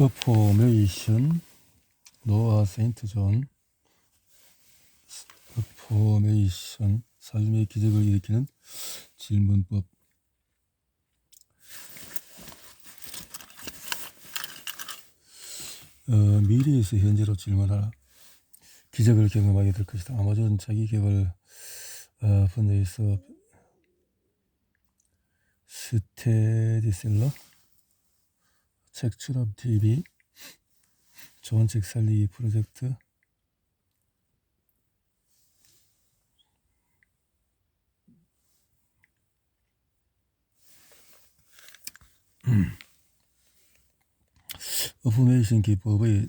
A formation, 노아 세인트 존. A formation, 삶의 기적을 일으키는 질문법. 미래에서 현재로 질문하라. 기적을 경험하게 될 것이다. 아마존 자기개발 분야에서 스테디셀러, 책 출합 TV, 좋은 책 살리기 프로젝트, 어포메이션 기법의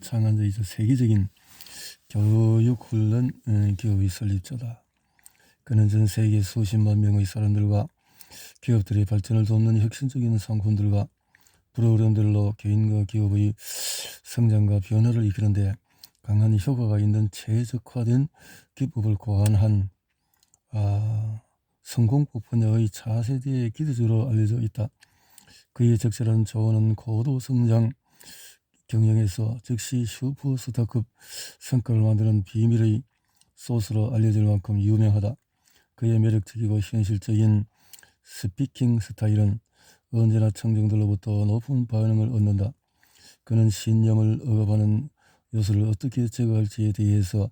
창안자이자 세계적인 교육훈련 기업의 설립자다. 그는 전 세계 수십만 명의 사람들과 기업들의 발전을 돕는 혁신적인 상품들과 프로그램들로 개인과 기업의 성장과 변화를 이끄는 데 강한 효과가 있는 최적화된 기법을 고안한 성공법 분야의 차세대의 기대주로 알려져 있다. 그의 적절한 조언은 고도 성장 경영에서 즉시 슈퍼스타급 성과를 만드는 비밀의 소스로 알려질 만큼 유명하다. 그의 매력적이고 현실적인 스피킹 스타일은 언제나 청중들로부터 높은 반응을 얻는다. 그는 신념을 억압하는 요소를 어떻게 제거할지에 대해서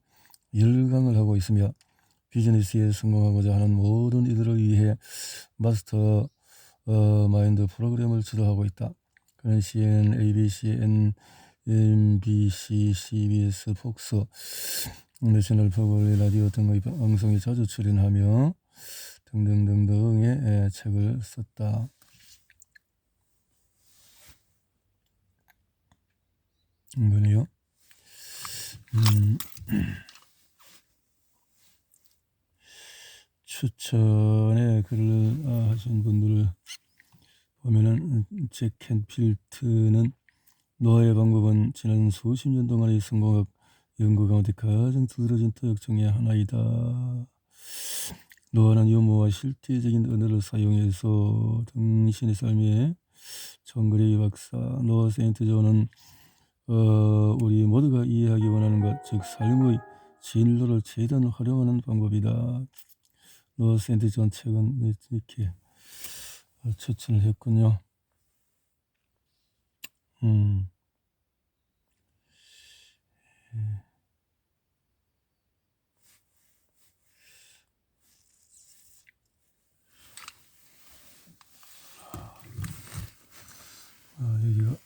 열강을 하고 있으며 비즈니스에 성공하고자 하는 모든 이들을 위해 마스터 마인드 프로그램을 주도하고 있다. 그는 CNN, ABC, NBC, CBS, 폭스, 내셔널 퍼블릭 라디오 등의 방송에 자주 출연하며 등등등등의 책을 썼다. 이거네요. 추천에 글을 하신 분들을 보면은 잭 캔필트는 노아의 방법은 지난 수십 년 동안의 성공학 연구 가운데 가장 두드러진 토역 중의 하나이다. 노아는 유머와 실제적인 언어를 사용해서 당신의 삶에 정글의 박사 노아 세인트 존은 우리 모두가 이해하기 원하는 것, 즉 삶의 진로를 최대한 활용하는 방법이다. 노아 세인트 존 책은 이렇게 추천을 했군요. 여기가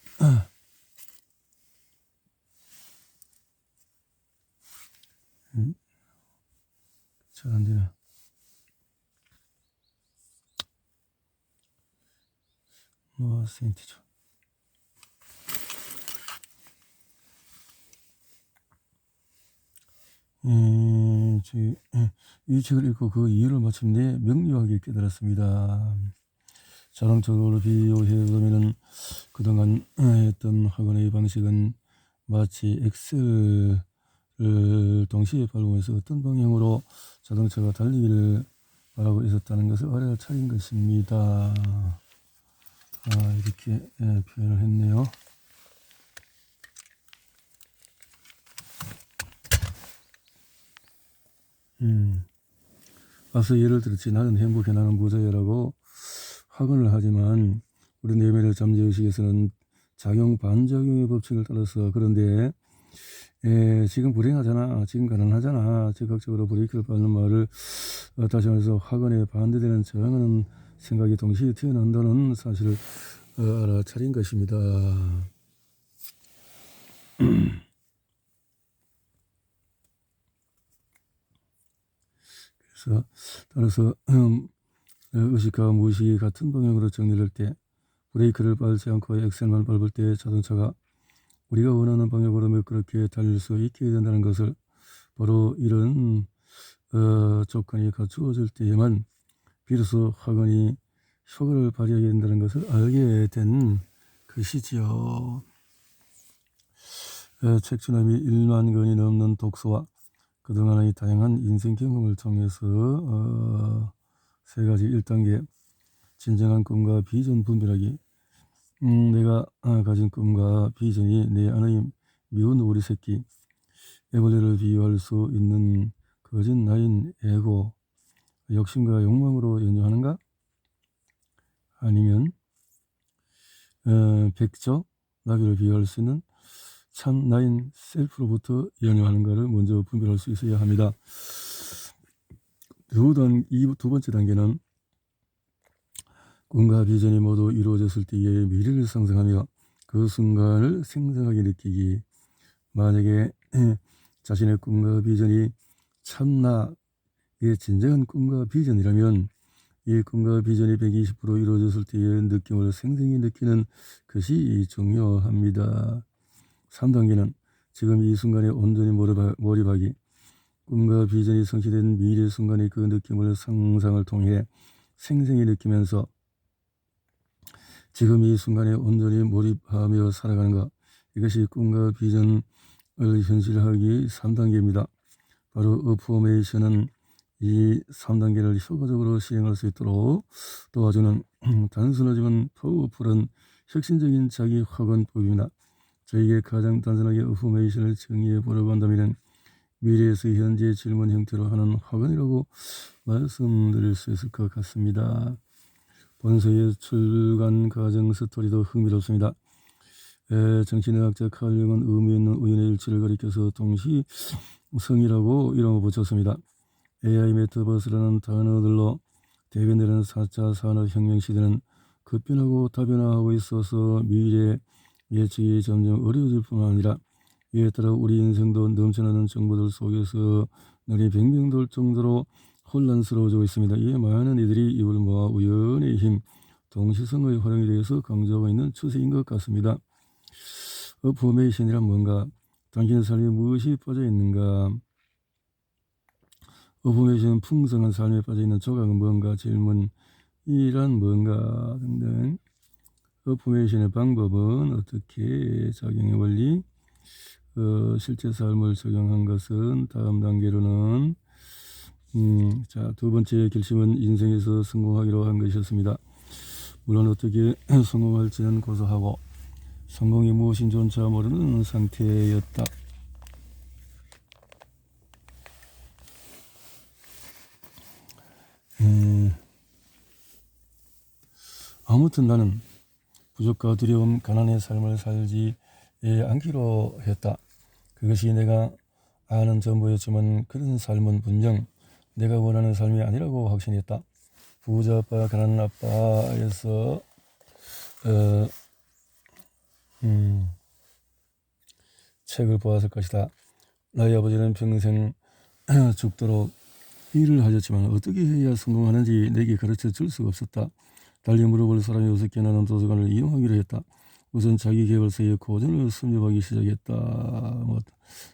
잘 안 되나? 노아 세인트 존. 이 책을 읽고 그 이유를 마침내 명료하게 깨달았습니다. 자랑적으로 비교해보면 그동안 했던 학원의 방식은 마치 엑셀을 동시에 밟으면서 어떤 방향으로 자동차가 달리기를 바라고 있었다는 것을 알아차린 것입니다. 이렇게 표현을 했네요. 앞서 예를 들었지, 나는 행복해, 나는 부자야라고 학언을 하지만 우리 내면의 잠재의식에서는 작용 반작용의 법칙을 따라서 그런데 지금 불행하잖아, 지금 가난하잖아, 즉각적으로 브레이크를 밟는 말을 다시 말해서 학언에 반대되는 저항하는 생각이 동시에 튀어나온다는 사실을 알아차린 것입니다. 그래서 따라서 의식과 무의식이 같은 방향으로 정리될 때, 브레이크를 밟지 않고 엑셀만 밟을 때 자동차가 우리가 원하는 방향으로 매끄럽게 달릴 수 있게 된다는 것을, 바로 이런 조건이 갖추어질 때에만 비로소 학원이 효과를 발휘하게 된다는 것을 알게 된 것이지요. 책 출간이 1만 권이 넘는 독서와 그동안의 다양한 인생 경험을 통해서 세 가지 1단계 진정한 꿈과 비전 분별하기, 내가 가진 꿈과 비전이 내 안의 미운 우리 새끼 애벌레를 비유할 수 있는 거짓 나인 에고, 욕심과 욕망으로 연주하는가? 아니면 백조 나비를 비유할 수 있는 참 나인 셀프로부터 연주하는가를 먼저 분별할 수 있어야 합니다. 두 번째 단계는 꿈과 비전이 모두 이루어졌을 때의 미래를 상상하며 그 순간을 생생하게 느끼기. 만약에 자신의 꿈과 비전이 참나의 진정한 꿈과 비전이라면 이 꿈과 비전이 120% 이루어졌을 때의 느낌을 생생히 느끼는 것이 중요합니다. 3단계는 지금 이 순간에 온전히 몰입하기. 꿈과 비전이 성취된 미래 순간의 그 느낌을 상상을 통해 생생히 느끼면서 지금 이 순간에 온전히 몰입하며 살아가는 것. 이것이 꿈과 비전을 현실화하기 3단계입니다. 바로 어포메이션은 이 3단계를 효과적으로 시행할 수 있도록 도와주는 단순하지만 파워풀한 혁신적인 자기 확언법입니다. 저에게 가장 단순하게 어포메이션을 정의해 보려고 한다면 미래에서 현재 질문 형태로 하는 확언이라고 말씀드릴 수 있을 것 같습니다. 본서의 출간 과정 스토리도 흥미롭습니다. 정신의학자 칼 융은 의미 있는 우연의 일치를 가리켜서 동시성이라고 이름을 붙였습니다. AI 메타버스라는 단어들로 대변되는 4차 산업혁명 시대는 급변하고 다변화하고 있어서 미래 예측이 점점 어려워질 뿐만 아니라 이에 따라 우리 인생도 넘쳐나는 정보들 속에서 눈이 뱅뱅 돌 정도로 혼란스러워지고 있습니다. 이에 많은 이들이 입을 모아 우연의 힘, 동시성의 활용에 대해서 강조하고 있는 추세인 것 같습니다. 어포메이션이란 뭔가? 당신의 삶에 무엇이 빠져 있는가? 어포메이션은 풍성한 삶에 빠져 있는 조각은 뭔가? 질문이란 뭔가? 등등. 어포메이션의 방법은 어떻게 작용의 원리? 실제 삶을 적용한 것은 다음 단계로는 두 번째 결심은 인생에서 성공하기로 한 것이었습니다. 물론 어떻게 성공할지는 고사하고 성공이 무엇인지조차 모르는 상태였다. 아무튼 나는 부족과 두려움, 가난의 삶을 살지 않기로 했다. 그것이 내가 아는 전부였지만 그런 삶은 분명 내가 원하는 삶이 아니라고 확신했다. 부자 아빠, 가난한 아빠에서 책을 보았을 것이다. 나의 아버지는 평생 죽도록 일을 하셨지만 어떻게 해야 성공하는지 내게 가르쳐 줄 수가 없었다. 달리 물어볼 사람이 없었기에 나는 도서관을 이용하기로 했다. 우선 자기계발서의 고전을 섭렵하기 시작했다.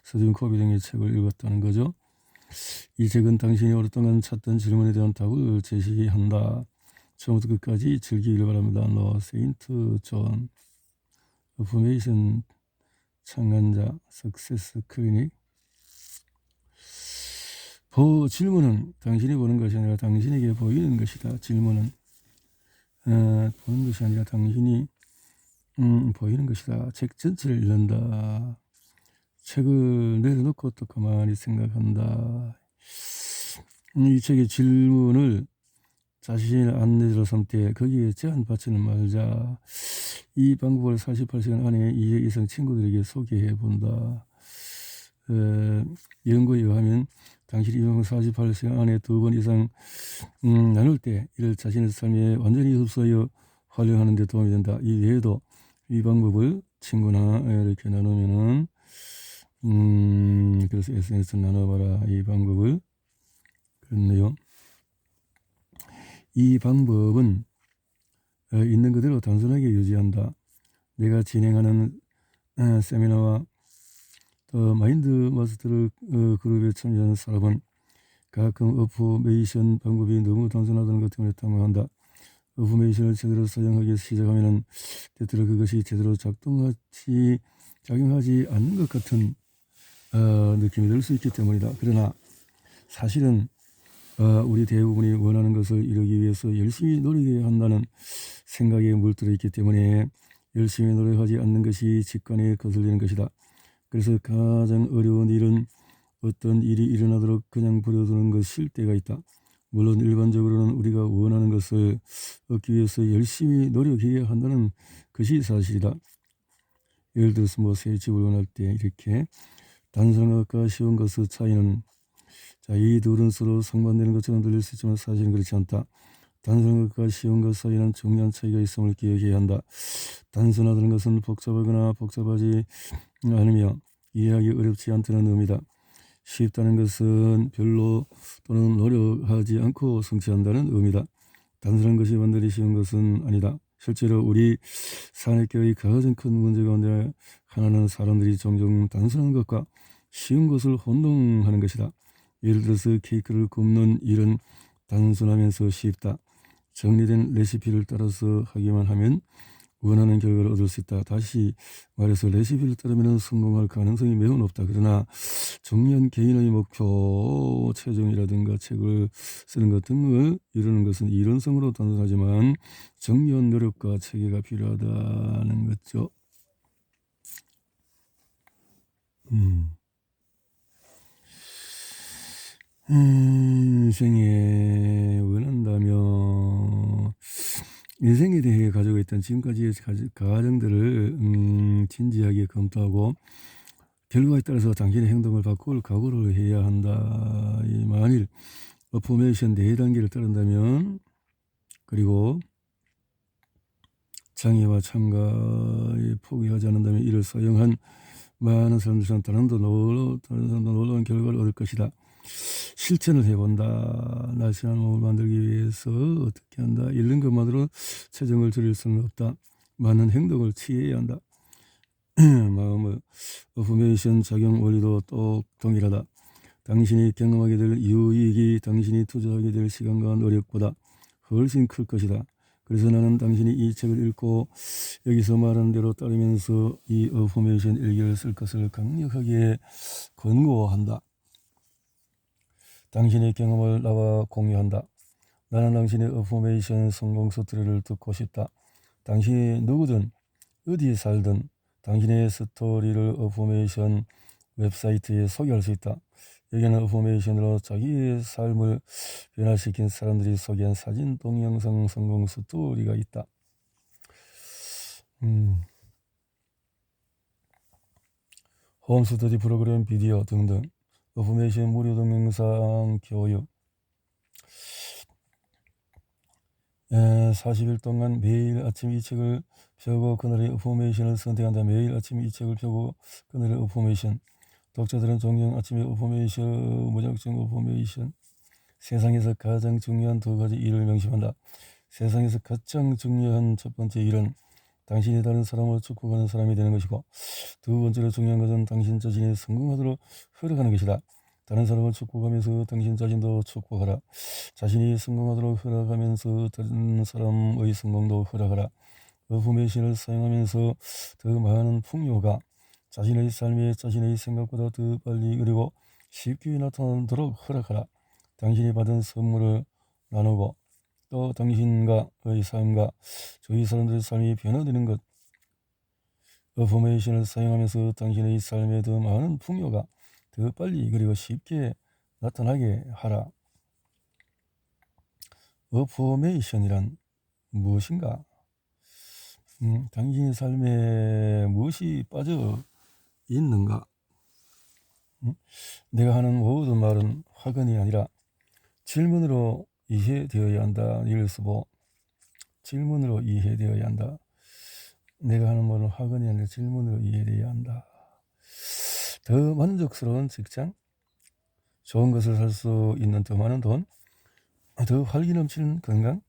스티븐 코비 등의 책을 읽었다는 거죠. 이 책은 당신이 오랫동안 찾던 질문에 대한 답을 제시한다. 처음부터 끝까지 즐기길 바랍니다. 세인트 존. 어포메이션 창간자 석세스 클리닉. 질문은 당신이 보는 것이 아니라 당신에게 보이는 것이다. 질문은 보는 것이 아니라 당신이 보이는 것이다. 책 전체를 읽는다. 책을 내려놓고 또 가만히 생각한다. 이 책의 질문을 자신의 안내로 삼되 거기에 제한받지는 말자. 이 방법을 48시간 안에 2회 이상 친구들에게 소개해 본다. 연구에 의하면 당신이 이 방법 48시간 안에 2번 이상 나눌 때 이를 자신의 삶에 완전히 흡수하여 활용하는 데 도움이 된다. 이 외에도 이 방법을 친구나 이렇게 나누면은 그래서 SNS 나눠봐라. 이 방법을. 그렇네요. 이 방법은 있는 그대로 단순하게 유지한다. 내가 진행하는 세미나와 또 마인드 마스터 그룹에 참여하는 사람은 가끔 어포메이션 방법이 너무 단순하다는 것 때문에 당황한다. 어포메이션을 제대로 사용하기 시작하면 때때로 그것이 제대로 작용하지 않는 것 같은 느낌이 들 수 있기 때문이다. 그러나 사실은 우리 대부분이 원하는 것을 이루기 위해서 열심히 노력해야 한다는 생각에 물들어 있기 때문에 열심히 노력하지 않는 것이 직관에 거슬리는 것이다. 그래서 가장 어려운 일은 어떤 일이 일어나도록 그냥 버려두는 것일 때가 있다. 물론 일반적으로는 우리가 원하는 것을 얻기 위해서 열심히 노력해야 한다는 것이 사실이다. 예를 들어서 새 집을 원할 때 이렇게 단순한 것과 쉬운 것의 차이는 이 둘은 서로 상반되는 것처럼 들릴 수 있지만 사실은 그렇지 않다. 단순한 것과 쉬운 것 사이에는 중요한 차이가 있음을 기억해야 한다. 단순하다는 것은 복잡하거나 복잡하지 않으며 이해하기 어렵지 않다는 의미다. 쉽다는 것은 별로 또는 노력하지 않고 성취한다는 의미다. 단순한 것이 완전히 쉬운 것은 아니다. 실제로 우리 사회계의 가장 큰 문제 가운데 하나는 사람들이 종종 단순한 것과 쉬운 것을 혼동하는 것이다. 예를 들어서 케이크를 굽는 일은 단순하면서 쉽다. 정리된 레시피를 따라서 하기만 하면 원하는 결과를 얻을 수 있다. 다시 말해서 레시피를 따르면 성공할 가능성이 매우 높다. 그러나 중요한 개인의 목표, 최종이라든가 책을 쓰는 것 등을 이루는 것은 이론상으로 단순하지만 정교한 노력과 체계가 필요하다는 거죠. 인생에 원한다면 인생에 대해 가지고 있던 지금까지의 가정들을 진지하게 검토하고 결과에 따라서 당신의 행동을 바꿀 각오를 해야 한다. 만일 어포메이션 4단계를 따른다면 그리고 장애와 참가에 포기하지 않는다면 이를 사용한 많은 사람들은 다른 사람도 놀라운 결과를 얻을 것이다. 실천을 해본다. 날씬한 몸을 만들기 위해서 어떻게 한다. 이런 것만으로 체중을 줄일 수는 없다. 많은 행동을 취해야 한다. 마음의 어포메이션 작용 원리도 또 동일하다. 당신이 경험하게 될 유익이 당신이 투자하게 될 시간과 노력보다 훨씬 클 것이다. 그래서 나는 당신이 이 책을 읽고 여기서 말하는 대로 따르면서 이 어포메이션 일기를 쓸 것을 강력하게 권고한다. 당신의 경험을 나와 공유한다. 나는 당신의 어포메이션 성공 스토리를 듣고 싶다. 당신이 누구든 어디에 살든 당신의 스토리를 어포메이션 웹사이트에 소개할 수 있다. 여기는 어포메이션으로 자기의 삶을 변화시킨 사람들이 소개한 사진, 동영상 성공 스토리가 있다. 홈스터디 프로그램, 비디오 등등 어포메이션 무료 동영상 교육 40일 동안 매일 아침 이 책을 펴고 그날의 어포메이션을 선택한다. 매일 아침 이 책을 펴고 그날의 어포메이션. 독자들은 종종 아침에 어포메이션, 무작정 어포메이션. 세상에서 가장 중요한 2가지 일을 명심한다. 세상에서 가장 중요한 첫 번째 일은 당신이 다른 사람을 축복하는 사람이 되는 것이고, 2번째로 중요한 것은 당신 자신이 성공하도록 허락하는 것이다. 다른 사람을 축복하면서 당신 자신도 축복하라. 자신이 성공하도록 허락하면서 다른 사람의 성공도 허락하라. 어포메이션을 사용하면서 더 많은 풍요가 자신의 삶에 자신의 생각보다 더 빨리 그리고 쉽게 나타나도록 허락하라. 당신이 받은 선물을 나누고 또 당신과의 삶과 주위 사람들의 삶이 변화되는 것. 어포메이션을 사용하면서 당신의 삶에 더 많은 풍요가 더 빨리 그리고 쉽게 나타나게 하라. 어포메이션이란 무엇인가? 당신의 삶에 무엇이 빠져 있는가? 내가 하는 모든 말은 화근이 아니라 질문으로 이해되어야 한다. 닐스 보. 질문으로 이해되어야 한다. 내가 하는 말은 화근이 아니라 질문으로 이해되어야 한다. 더 만족스러운 직장, 좋은 것을 살 수 있는 더 많은 돈, 더 활기 넘치는 건강,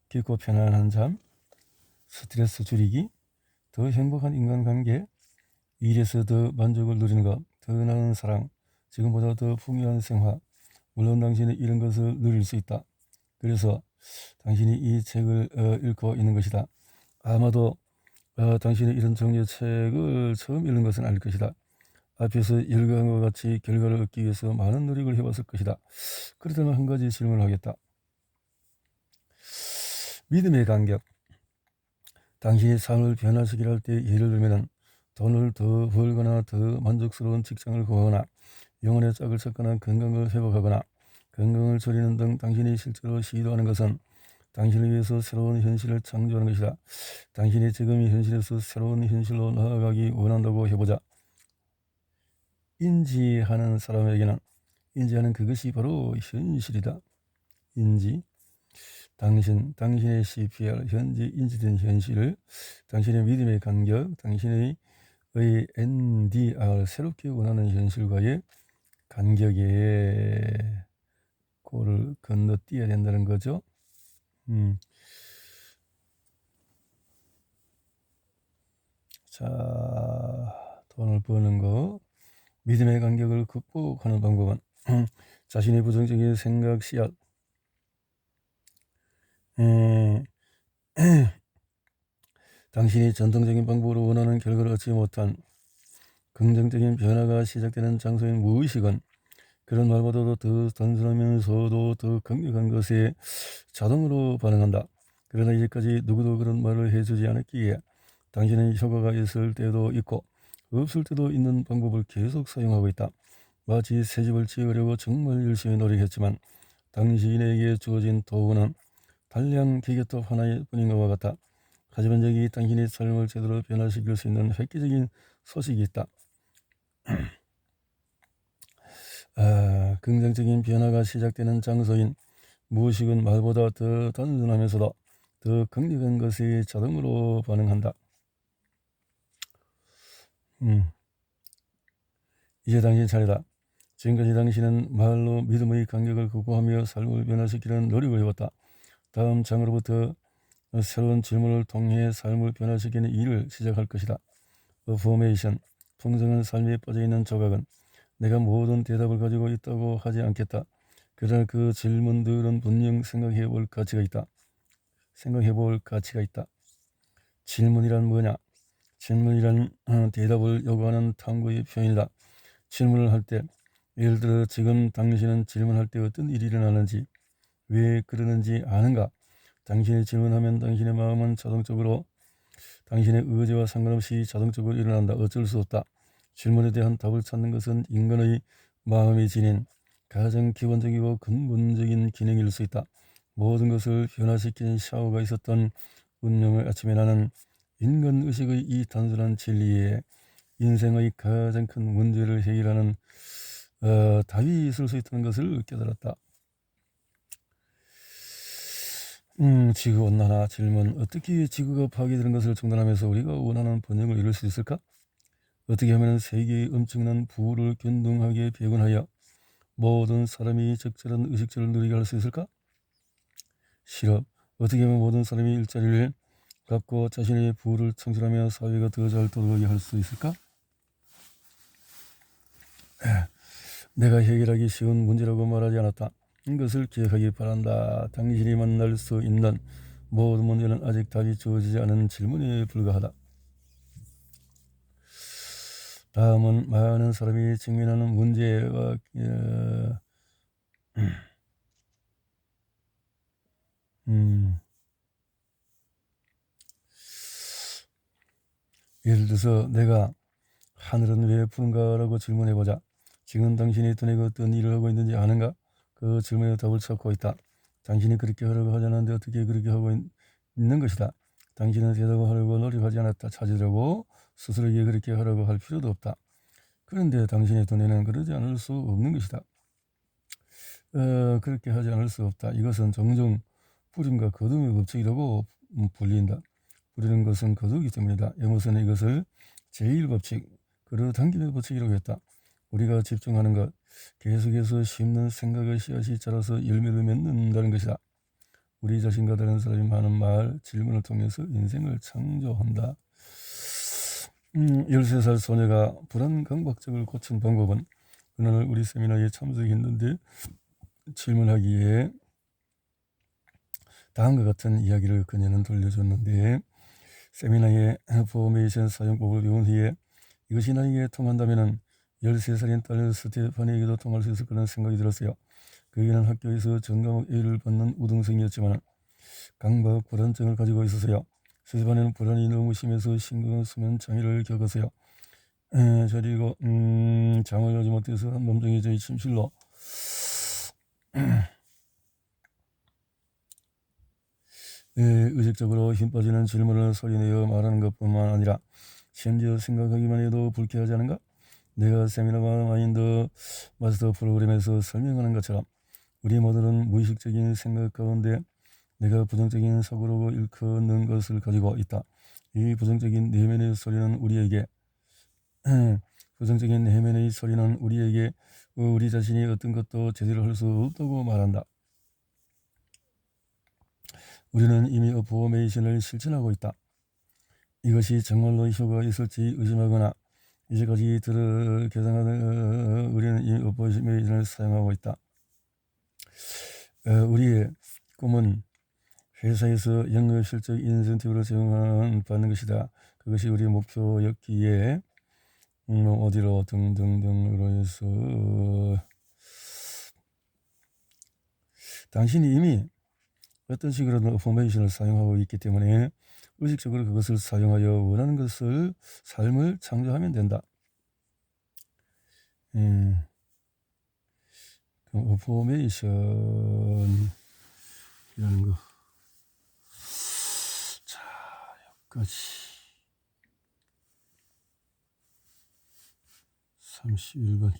깊고 편안한 잠, 스트레스 줄이기, 더 행복한 인간관계, 일에서 더 만족을 누리는 것, 더 나은 사랑, 지금보다 더 풍요한 생활. 물론 당신이 이런 것을 누릴 수 있다. 그래서 당신이 이 책을 읽고 있는 것이다. 아마도 당신이 이런 종류의 책을 처음 읽는 것은 아닐 것이다. 앞에서 읽은 것 같이 결과를 얻기 위해서 많은 노력을 해왔을 것이다. 그렇다면 한 가지 질문을 하겠다. 믿음의 간격. 당신이 삶을 변화시키려 할 때 예를 들면 돈을 더 벌거나 더 만족스러운 직장을 구하거나 영혼의 짝을 찾거나 건강을 회복하거나 건강을 줄이는 등 당신이 실제로 시도하는 것은 당신을 위해서 새로운 현실을 창조하는 것이다. 당신이 지금 이 현실에서 새로운 현실로 나아가기 원한다고 해보자. 인지하는 사람에게는 인지하는 그것이 바로 현실이다. 인지, 당신의 CPR, 현재 인지된 현실을 당신의 믿음의 간격, 당신의 NDR, 새롭게 원하는 현실과의 간격에 그를 건너뛰어야 된다는 거죠. 자, 돈을 버는 거, 믿음의 간격을 극복하는 방법은 자신의 부정적인 생각 씨앗, 당신이 전통적인 방법으로 원하는 결과를 얻지 못한 긍정적인 변화가 시작되는 장소인 무의식은 그런 말보다도 더 단순하면서도 더 강력한 것에 자동으로 반응한다. 그러나 이제까지 누구도 그런 말을 해주지 않았기에 당신은 효과가 있을 때도 있고 없을 때도 있는 방법을 계속 사용하고 있다. 마치 새집을 지으려고 정말 열심히 노력했지만 당신에게 주어진 도구는 단량 기계톱 하나뿐인 것과 같다. 하지만 여기 당신의 삶을 제대로 변화시킬 수 있는 획기적인 소식이 있다. 긍정적인 변화가 시작되는 장소인 무의식은 말보다 더 단순하면서도 더 강력한 것에 자동으로 반응한다. 이제 당신 차례다. 지금까지 당신은 말로 믿음의 간격을 극복하며 삶을 변화시키는 노력을 해왔다. 다음 장으로부터 새로운 질문을 통해 삶을 변화시키는 일을 시작할 것이다. 어포메이션, 풍성한 삶에 빠져있는 조각은 내가 모든 대답을 가지고 있다고 하지 않겠다. 그러나 그 질문들은 분명 생각해볼 가치가 있다. 질문이란 뭐냐? 질문이란 대답을 요구하는 탐구의 표현이다. 질문을 할 때, 예를 들어 지금 당신은 질문할 때 어떤 일이 일어나는지, 왜 그러는지 아는가? 당신이 질문하면 당신의 마음은 자동적으로 당신의 의지와 상관없이 자동적으로 일어난다. 어쩔 수 없다. 질문에 대한 답을 찾는 것은 인간의 마음이 지닌 가장 기본적이고 근본적인 기능일 수 있다. 모든 것을 변화시키는 샤워가 있었던 운명의 아침에 나는 인간의식의 이 단순한 진리에 인생의 가장 큰 문제를 해결하는 답이 있을 수 있다는 것을 깨달았다. 지구온난화 질문. 어떻게 지구가 파괴되는 것을 중단하면서 우리가 원하는 번영을 이룰 수 있을까? 어떻게 하면 세계의 엄청난 부를 균등하게 배분하여 모든 사람이 적절한 의식주를 누리게 할 수 있을까? 실업. 어떻게 하면 모든 사람이 일자리를 갖고 자신의 부를 창출하며 사회가 더 잘 돌아가게 할 수 있을까? 내가 해결하기 쉬운 문제라고 말하지 않았다. 이것을 기억하기 바란다. 당신이 만날 수 있는 모든 문제는 아직 답이 주어지지 않은 질문에 불과하다. 다음은 많은 사람이 직면하는 문제와 예를 들어서 내가 하늘은 왜 푸른가 라고 질문해보자. 지금 당신이 두뇌가 어떤 일을 하고 있는지 아는가? 그 질문에 답을 찾고 있다. 당신이 그렇게 하려고 하지 않았는데 어떻게 그렇게 하고 있는 것이다. 당신은 대답을 하려고 노력하지 않았다. 찾으려고 스스로에게 그렇게 하려고 할 필요도 없다. 그런데 당신의 두뇌는 그러지 않을 수 없는 것이다. 그렇게 하지 않을 수 없다. 이것은 종종 뿌림과 거둠의 법칙이라고 불린다. 뿌리는 것은 거두기 때문이다. 에머슨은 이것을 제1법칙, 끌어당기는 법칙이라고 했다. 우리가 집중하는 것, 계속해서 심는 생각의 씨앗이 자라서 열매를 맺는다는 것이다. 우리 자신과 다른 사람이 많은 말, 질문을 통해서 인생을 창조한다. 13살 소녀가 불안 강박증을 고친 방법은 어느 날 우리 세미나에 참석했는데 질문하기에 다음과 같은 이야기를 그녀는 들려줬는데 세미나의 포메이션 사용법을 배운 후에 이것이 나에게 통한다면 13살인 딸 스테파니에게도 통할 수 있을 거라는 생각이 들었어요. 그에게는 학교에서 전과목 A를 받는 우등생이었지만 강박 불안증을 가지고 있었어요. 수집안에는 불안이 너무 심해서 심각한 수면 장애를 겪었어요. 저리고 잠을 자지 못해서 몸종이 저희 침실로 의식적으로 힘 빠지는 질문을 소리내어 말하는 것뿐만 아니라 심지어 생각하기만 해도 불쾌하지 않은가? 내가 세미나와 마인드 마스터 프로그램에서 설명하는 것처럼 우리 모두는 무의식적인 생각 가운데 내가 부정적인 사고로 일컫는 것을 가지고 있다. 이 부정적인 내면의 소리는 우리에게 부정적인 내면의 소리는 우리에게 우리 자신이 어떤 것도 제대로 할 수 없다고 말한다. 우리는 이미 어포메이션을 실천하고 있다. 이것이 정말로 효과가 있을지 의심하거나 이제까지 들어 개선하는 우리는 이미 어포메이션을 사용하고 있다. 우리의 꿈은 회사에서 영업 실적 인센티브를 제공받는 것이다. 그것이 우리의 목표였기에 어디로 등등등으로 해서 당신이 이미 어떤 식으로든 어포메이션을 사용하고 있기 때문에 의식적으로 그것을 사용하여 원하는 것을 삶을 창조하면 된다. 그럼 어포메이션이라는 거. 자, 여기까지 31번